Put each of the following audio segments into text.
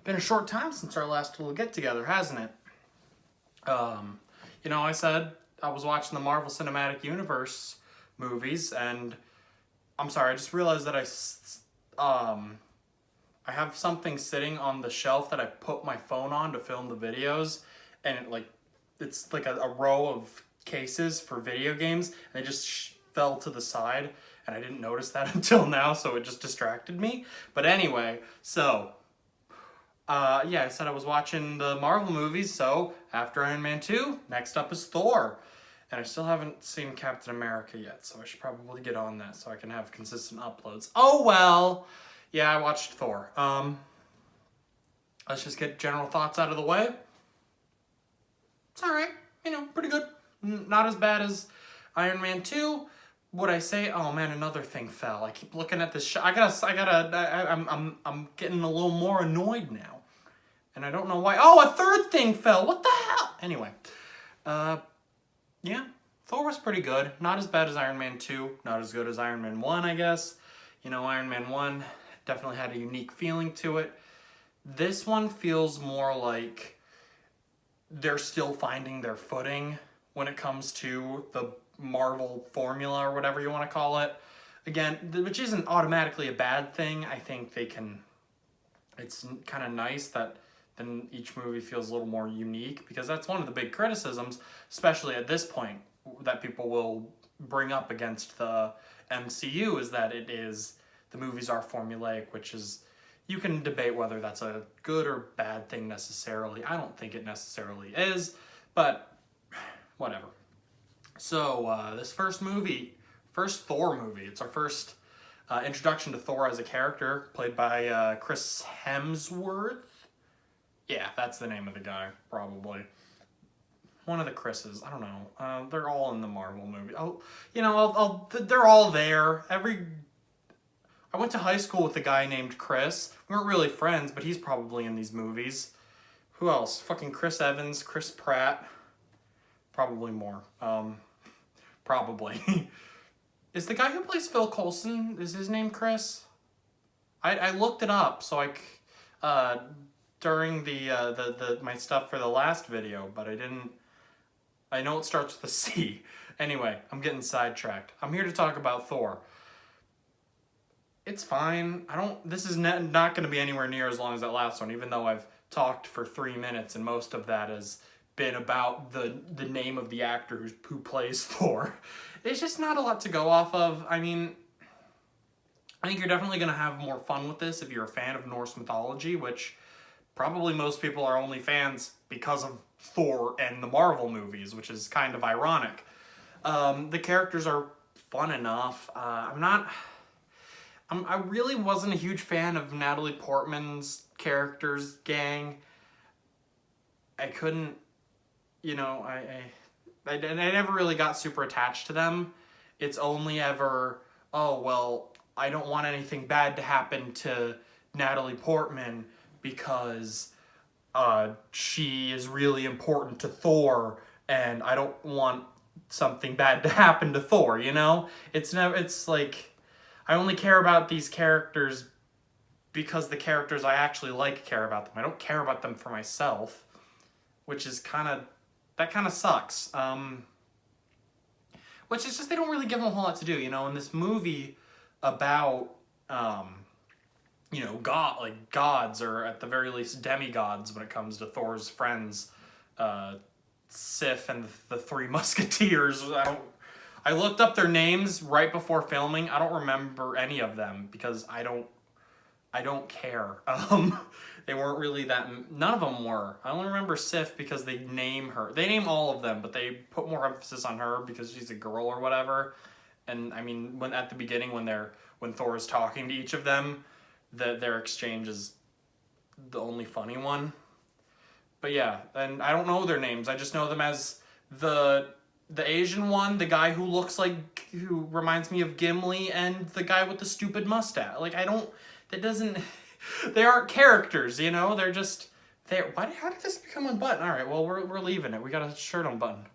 been a short time since our last little get-together, hasn't it? I said I was watching the Marvel Cinematic Universe movies, and I'm sorry, I just realized that I have something sitting on the shelf that I put my phone on to film the videos, and it's like a row of cases for video games, and they just fell to the side, and I didn't notice that until now, so it just distracted me. But anyway, so I said I was watching the Marvel movies, so after Iron Man 2, next up is Thor. And I still haven't seen Captain America yet, so I should probably get on that so I can have consistent uploads. Oh well! Yeah, I watched Thor. Let's just get general thoughts out of the way. It's alright, pretty good. Not as bad as Iron Man 2. Would I say, oh man, another thing fell. I keep looking at this I'm getting a little more annoyed now. And I don't know why. Oh, a third thing fell. What the hell? Anyway, yeah, Thor was pretty good. Not as bad as Iron Man 2. Not as good as Iron Man 1, I guess. Iron Man 1 definitely had a unique feeling to it. This one feels more like they're still finding their footing when it comes to the Marvel formula or whatever you want to call it. Again, which isn't automatically a bad thing. I think it's kind of nice that then each movie feels a little more unique, because that's one of the big criticisms, especially at this point, that people will bring up against the MCU, is that the movies are formulaic, which is, you can debate whether that's a good or bad thing necessarily. I don't think it necessarily is, but whatever. So this first Thor movie, it's our first introduction to Thor as a character, played by Chris Hemsworth. Yeah, that's the name of the guy, probably. One of the Chris's, I don't know. They're all in the Marvel movie. They're all there. I went to high school with a guy named Chris. We weren't really friends, but he's probably in these movies. Who else? Fucking Chris Evans, Chris Pratt. Probably more. Probably. Is the guy who plays Phil Coulson, is his name Chris? I looked it up, so during my stuff for the last video, but I didn't. I know it starts with a C. Anyway, I'm getting sidetracked. I'm here to talk about Thor. It's fine. This is not going to be anywhere near as long as that last one, even though I've talked for 3 minutes, and most of that has been about the name of the actor who plays Thor. There's just not a lot to go off of. I mean, I think you're definitely going to have more fun with this if you're a fan of Norse mythology, which probably most people are only fans because of Thor and the Marvel movies, which is kind of ironic. The characters are fun enough. I really wasn't a huge fan of Natalie Portman's character's gang. I couldn't, I never really got super attached to them. It's only ever, oh, well, I don't want anything bad to happen to Natalie Portman because she is really important to Thor, and I don't want something bad to happen to Thor, It's like, I only care about these characters because the characters I actually like care about them. I don't care about them for myself, which is kind of sucks. Which is just, they don't really give them a whole lot to do, in this movie about, gods, or at the very least demigods when it comes to Thor's friends, Sif and the Three Musketeers. I looked up their names right before filming. I don't remember any of them because I don't care. They weren't really none of them were. I only remember Sif because they name all of them, but they put more emphasis on her because she's a girl or whatever. And I mean, at the beginning when Thor is talking to each of them, their exchange is the only funny one. But yeah, and I don't know their names. I just know them as the Asian one, the guy who reminds me of Gimli, and the guy with the stupid mustache. They aren't characters, they're just there. How did this become unbuttoned? All right, well, we're leaving it. We got a shirt unbuttoned.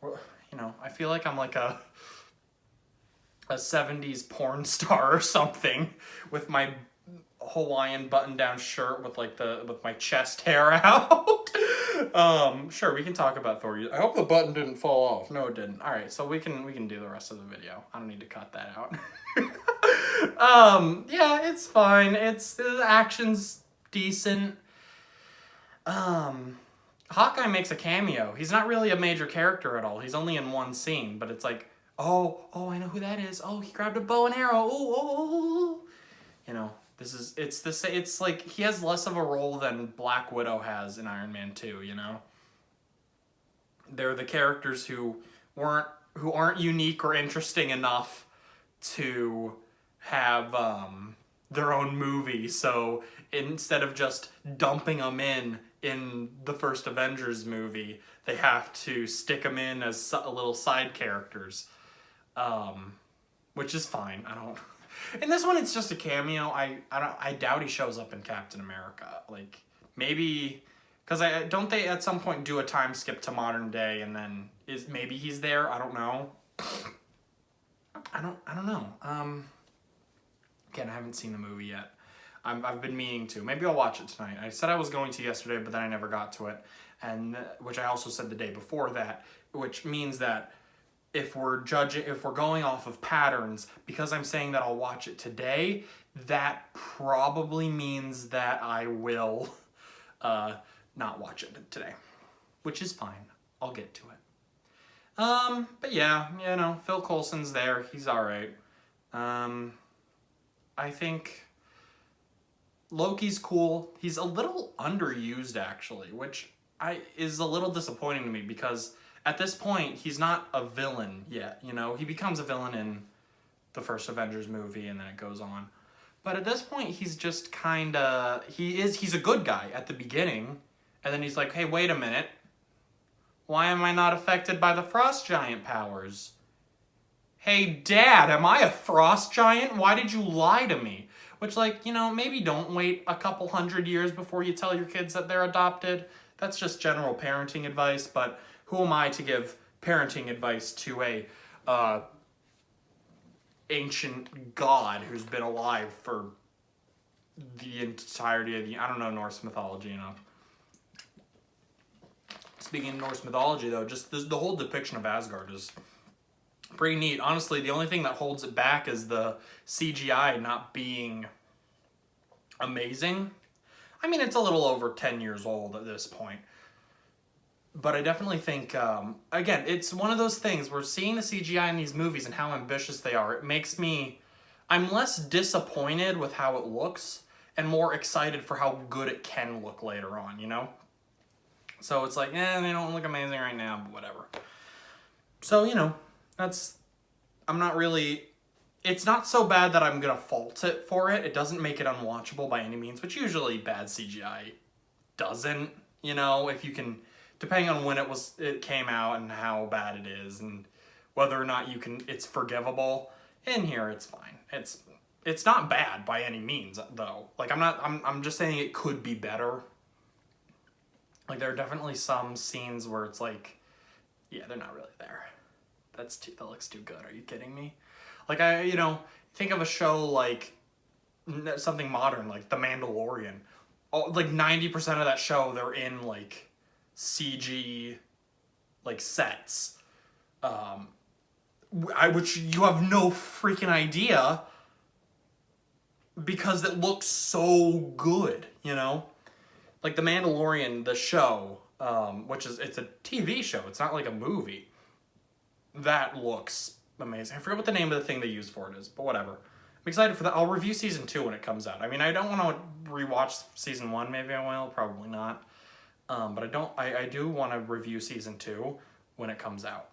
I feel like I'm like a 70s porn star or something with my Hawaiian button-down shirt with like with my chest hair out. Sure, we can talk about Thor. I hope the button didn't fall off. No, it didn't. All right, so we can do the rest of the video. I don't need to cut that out. Yeah, it's fine. The action's decent. Hawkeye makes a cameo. He's not really a major character at all. He's only in one scene, but it's like, oh, I know who that is. Oh, he grabbed a bow and arrow. Oh. You know, it's like he has less of a role than Black Widow has in Iron Man 2, you know? They're the characters who aren't unique or interesting enough to have their own movie. So instead of just dumping them in the first Avengers movie, they have to stick them in as little side characters, which is fine. In this one, it's just a cameo. I doubt he shows up in Captain America. Like, maybe, because don't they at some point do a time skip to modern day, and then maybe he's there? I don't know. I don't know. Again, I haven't seen the movie yet. I've been meaning to. Maybe I'll watch it tonight. I said I was going to yesterday, but then I never got to it, and which I also said the day before that, which means that if we're going off of patterns, because I'm saying that I'll watch it today, that probably means that I will not watch it today, which is fine. I'll get to it. But yeah, you know, Phil Coulson's there. He's all right. I think Loki's cool. He's a little underused, actually, which is a little disappointing to me, because at this point, he's not a villain yet, you know? He becomes a villain in the first Avengers movie, and then it goes on. But at this point, he's just kinda... He's a good guy at the beginning, and then he's like, hey, wait a minute. Why am I not affected by the Frost Giant powers? Hey, Dad, am I a Frost Giant? Why did you lie to me? Which, like, you know, maybe don't wait a couple hundred years before you tell your kids that they're adopted. That's just general parenting advice, but who am I to give parenting advice to a ancient god who's been alive for the entirety of I don't know Norse mythology enough. Speaking of Norse mythology, though, just the whole depiction of Asgard is pretty neat. Honestly, the only thing that holds it back is the CGI not being amazing. I mean, it's a little over 10 years old at this point. But I definitely think, again, it's one of those things where seeing the CGI in these movies and how ambitious they are, it makes me... I'm less disappointed with how it looks and more excited for how good it can look later on, you know? So it's like, they don't look amazing right now, but whatever. So, you know, I'm not really... It's not so bad that I'm going to fault it for it. It doesn't make it unwatchable by any means, which usually bad CGI doesn't, you know, if you can... Depending on when it came out and how bad it is and whether or not it's forgivable. In here, it's fine. It's not bad by any means, though. Like, I'm just saying it could be better. Like, there are definitely some scenes where it's like, yeah, they're not really there. That looks too good. Are you kidding me? Like, think of a show like something modern, like The Mandalorian. Like 90% of that show, they're in like CG, like sets, which you have no freaking idea because it looks so good, you know? Like The Mandalorian, the show, which it's a TV show, it's not like a movie. That looks amazing. I forget what the name of the thing they use for it is, but whatever. I'm excited for that. I'll review season 2 when it comes out. I mean, I don't want to rewatch season 1, maybe I will, probably not. But I do want to review season 2 when it comes out.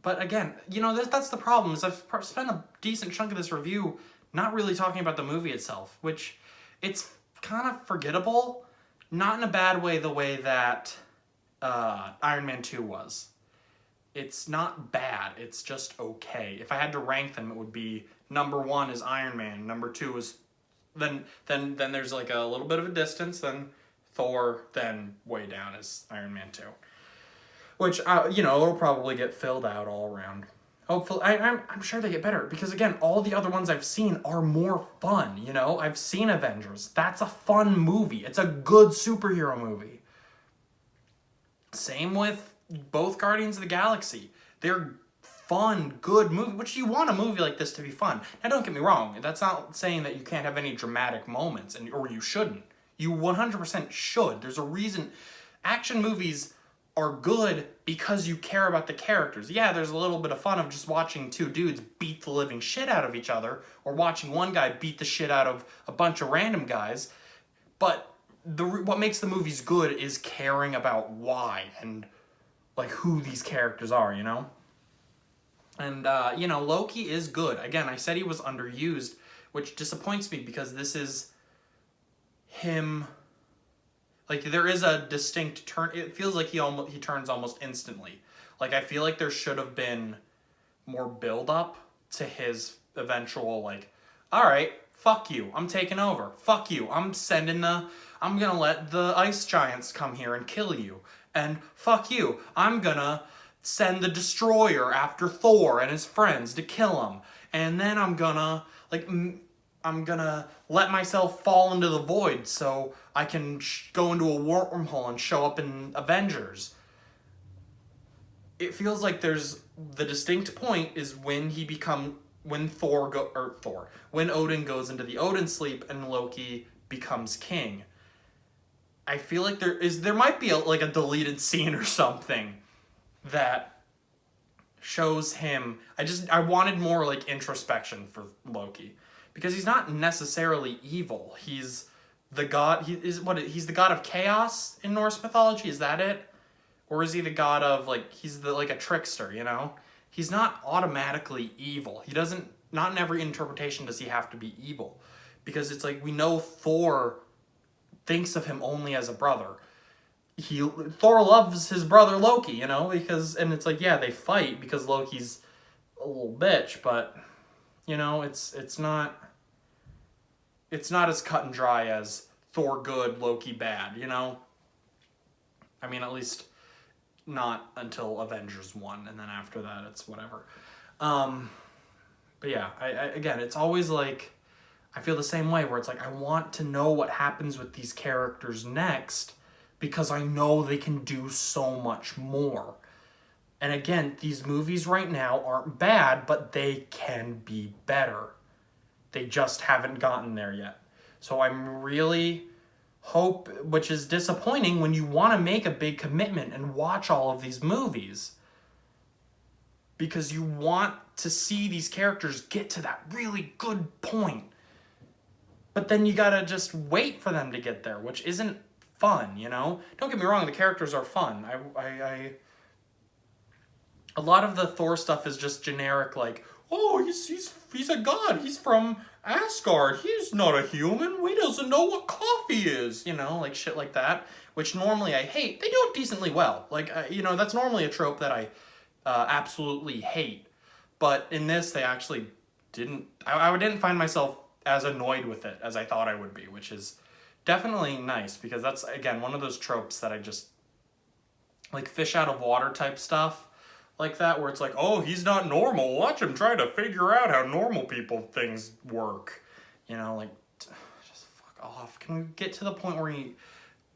But again, you know, that's the problem, is I've spent a decent chunk of this review not really talking about the movie itself, which it's kind of forgettable, not in a bad way, the way that Iron Man 2 was. It's not bad, it's just okay. If I had to rank them, it would be number 1 is Iron Man, number 2 is then there's like a little bit of a distance, then Thor, then way down is Iron Man 2. Which, you know, it'll probably get filled out all around. Hopefully, I'm sure they get better because, again, all the other ones I've seen are more fun, you know? I've seen Avengers. That's a fun movie. It's a good superhero movie. Same with both Guardians of the Galaxy. They're fun, good movie, which you want a movie like this to be fun. Now, don't get me wrong. That's not saying that you can't have any dramatic moments, or you shouldn't. You 100% should. There's a reason. Action movies are good because you care about the characters. Yeah, there's a little bit of fun of just watching two dudes beat the living shit out of each other, or watching one guy beat the shit out of a bunch of random guys, but what makes the movies good is caring about why and like who these characters are, you know? And, you know, Loki is good. Again, I said he was underused, which disappoints me because this is him. Like, there is a distinct turn. It feels like he turns almost instantly. Like, I feel like there should have been more build-up to his eventual, like, all right, fuck you, I'm taking over. Fuck you, I'm gonna let the ice giants come here and kill you. And fuck you, I'm gonna send the destroyer after Thor and his friends to kill him. And then I'm gonna let myself fall into the void so I can go into a wormhole and show up in Avengers. It feels like there's the distinct point is when when Odin goes into the Odin sleep and Loki becomes king. I feel like there might be a deleted scene or something that shows him. I wanted more like introspection for Loki because he's not necessarily evil. He's the god. He's the god of chaos in Norse mythology. Is that it? Or is he the god of he's a trickster, you know? He's not automatically evil. He doesn't, not in every interpretation does he have to be evil. Because it's like we know Thor thinks of him only as a brother. Thor loves his brother Loki, you know, and it's like, yeah, they fight because Loki's a little bitch, but you know, it's not as cut and dry as Thor good, Loki bad, you know? I mean, at least not until Avengers 1, and then after that it's whatever. But yeah, again, it's always like, I feel the same way where it's like, I want to know what happens with these characters next because I know they can do so much more. And again, these movies right now aren't bad, but they can be better. They just haven't gotten there yet. So I'm really which is disappointing when you want to make a big commitment and watch all of these movies. Because you want to see these characters get to that really good point. But then you gotta just wait for them to get there, which isn't fun, you know? Don't get me wrong, the characters are fun. A lot of the Thor stuff is just generic, like, oh, he's a god, he's from Asgard, he's not a human, he doesn't know what coffee is, you know, like shit like that, which normally I hate. They do it decently well. Like, you know, that's normally a trope that I absolutely hate. But in this, they actually didn't, I didn't find myself as annoyed with it as I thought I would be, which is definitely nice, because that's, again, one of those tropes that I just, like fish out of water type stuff, like that, where it's like, oh, he's not normal, watch him try to figure out how normal things work. You know, like, just fuck off. Can we get to the point where he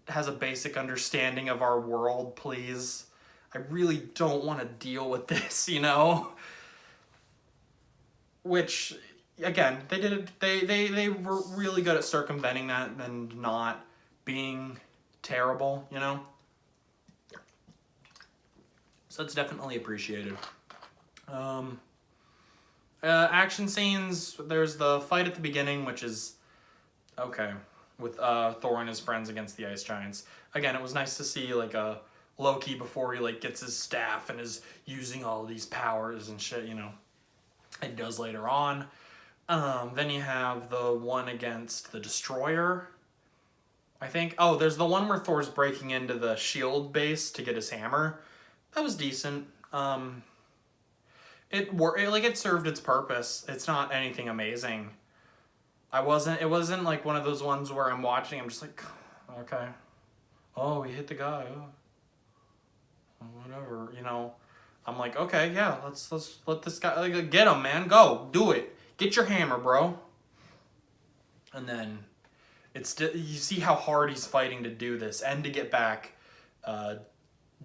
has a basic understanding of our world, please? I really don't want to deal with this, you know? Which, again, they were really good at circumventing that and not being terrible, you know? So it's definitely appreciated. Action scenes, there's the fight at the beginning, which is okay, with Thor and his friends against the ice giants. Again, it was nice to see like a Loki before he like gets his staff and is using all these powers and shit, you know. It does later on. Then you have the one against the destroyer, I think. Oh, there's the one where Thor's breaking into the shield base to get his hammer. That was decent. It served its purpose. It's not anything amazing. It wasn't like one of those ones where I'm watching, I'm just like, okay. Oh, he hit the guy. Oh, whatever, you know. I'm like, okay, yeah, let's let this guy, like, get him, man, go, do it, get your hammer, bro. And then you see how hard he's fighting to do this and to get back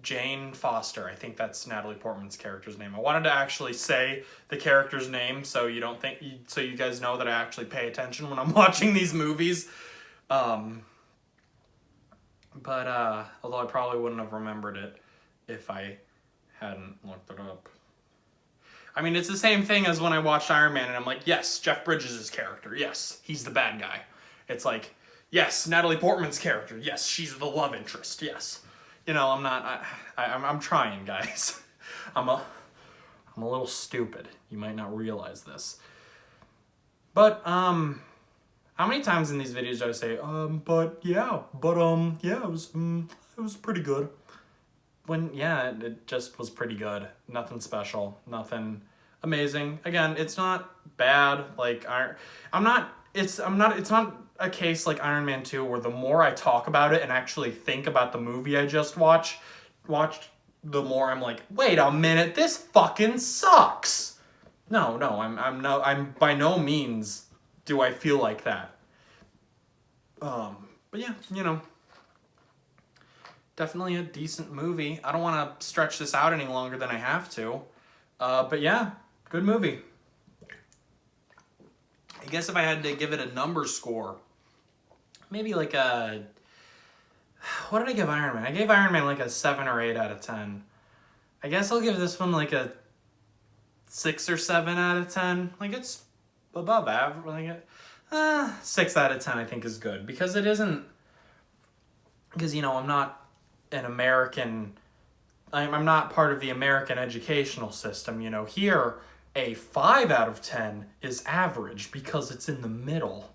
Jane Foster. I think that's Natalie Portman's character's name. I wanted to actually say the character's name so you don't think, so you guys know that I actually pay attention when I'm watching these movies. But although I probably wouldn't have remembered it if I hadn't looked it up. I mean, it's the same thing as when I watched Iron Man and I'm like, yes, Jeff Bridges' character. Yes, he's the bad guy. It's like, yes, Natalie Portman's character. Yes, she's the love interest. Yes. You know, I'm trying, guys. I'm a little stupid. You might not realize this. But, how many times in these videos do I say, it was pretty good. When, yeah, it just was pretty good. Nothing special. Nothing amazing. Again, it's not bad. Like, it's not a case like Iron Man 2 where the more I talk about it and actually think about the movie I just watched, the more I'm like, wait a minute, this fucking sucks. No, I'm by no means do I feel like that. But yeah, you know, definitely a decent movie. I don't want to stretch this out any longer than I have to. But yeah, good movie. I guess if I had to give it a number score, maybe like a... What did I give Iron Man? I gave Iron Man like a 7 or 8 out of 10. I guess I'll give this one like a 6 or 7 out of 10. Like, it's above average. Like 6 out of 10 I think is good. Because it isn't... Because, you know, I'm not an American... I'm not part of the American educational system. You know, here, a 5 out of 10 is average because it's in the middle.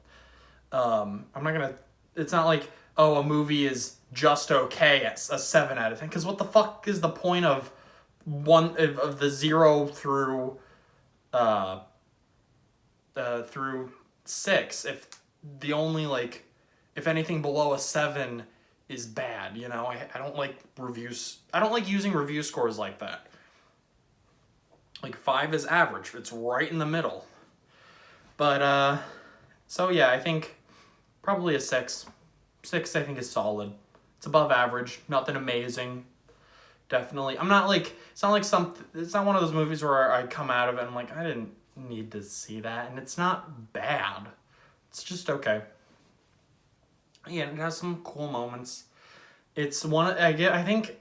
I'm not gonna... It's not like, oh, a movie is just okay at a 7 out of 10. Because what the fuck is the point of the 0 through 6 if the only, like, if anything below a 7 is bad, you know? I don't like reviews. I don't like using review scores like that. Like, 5 is average. It's right in the middle. But, so yeah, I think probably a 6. 6, I think, is solid. It's above average. Nothing amazing. Definitely. I'm not like, it's not like it's not one of those movies where I come out of it and I'm like, I didn't need to see that. And it's not bad. It's just okay. Yeah, it has some cool moments. It's one, I think,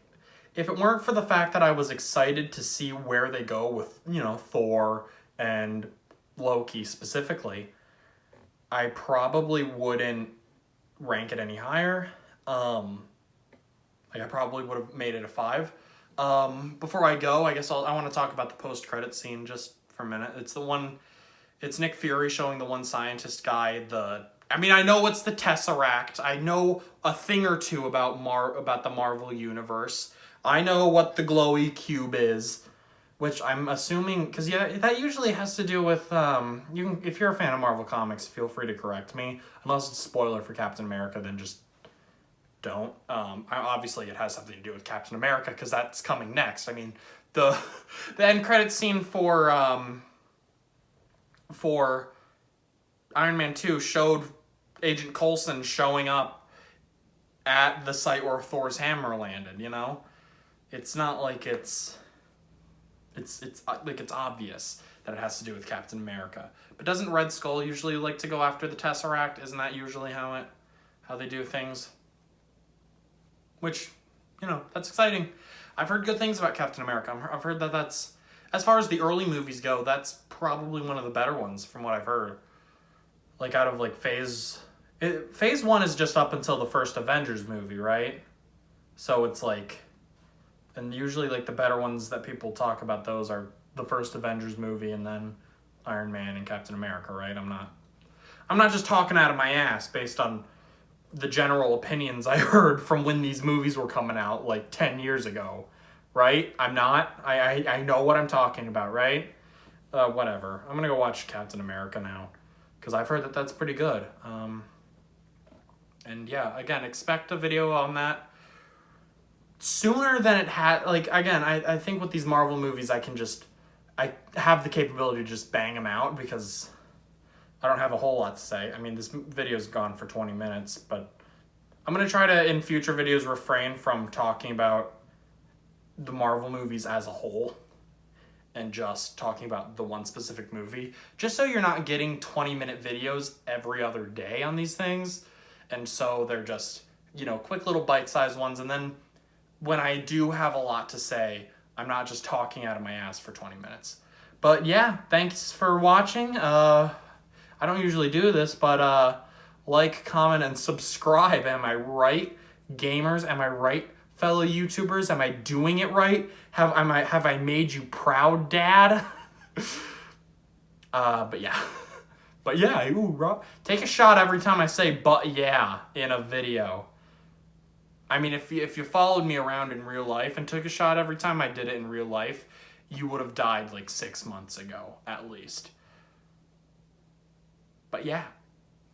if it weren't for the fact that I was excited to see where they go with, you know, Thor and Loki specifically, I probably wouldn't rank it any higher. Like, I probably would have made it a 5. Before I go, I guess I want to talk about the post-credit scene just for a minute. It's Nick Fury showing the one scientist guy I mean, I know it's the Tesseract. I know a thing or two about the Marvel Universe. I know what the glowy cube is, which I'm assuming, because yeah, that usually has to do with, if you're a fan of Marvel Comics, feel free to correct me. Unless it's a spoiler for Captain America, then just don't. Obviously it has something to do with Captain America, because that's coming next. I mean, the end credit scene for Iron Man 2 showed Agent Coulson showing up at the site where Thor's hammer landed, you know? It's not like it's like it's obvious that it has to do with Captain America. But doesn't Red Skull usually like to go after the Tesseract? Isn't that usually how they do things? Which, you know, that's exciting. I've heard good things about Captain America. I've heard that's, as far as the early movies go, that's probably one of the better ones from what I've heard. Like, out of, like, Phase 1 is just up until the first Avengers movie, right? So it's like, and usually, like, the better ones that people talk about, those are the first Avengers movie and then Iron Man and Captain America, right? I'm not just talking out of my ass based on the general opinions I heard from when these movies were coming out, like, 10 years ago, right? I'm not. I know what I'm talking about, right? Whatever. I'm gonna go watch Captain America now, because I've heard that that's pretty good. And yeah, again, expect a video on that sooner than it had, like, again, I think with these Marvel movies, I have the capability to just bang them out because I don't have a whole lot to say. I mean, this video's gone for 20 minutes, but I'm going to try to, in future videos, refrain from talking about the Marvel movies as a whole and just talking about the one specific movie, just so you're not getting 20-minute videos every other day on these things. And so they're just, quick little bite-sized ones. And then when I do have a lot to say, I'm not just talking out of my ass for 20 minutes. But yeah, thanks for watching. I don't usually do this, but like, comment, and subscribe. Am I right, gamers? Am I right, fellow YouTubers? Am I doing it right? Have I made you proud, Dad? But yeah. But yeah, ooh, take a shot every time I say "but yeah" in a video. I mean, if you followed me around in real life and took a shot every time I did it in real life, you would have died like 6 months ago, at least. But yeah.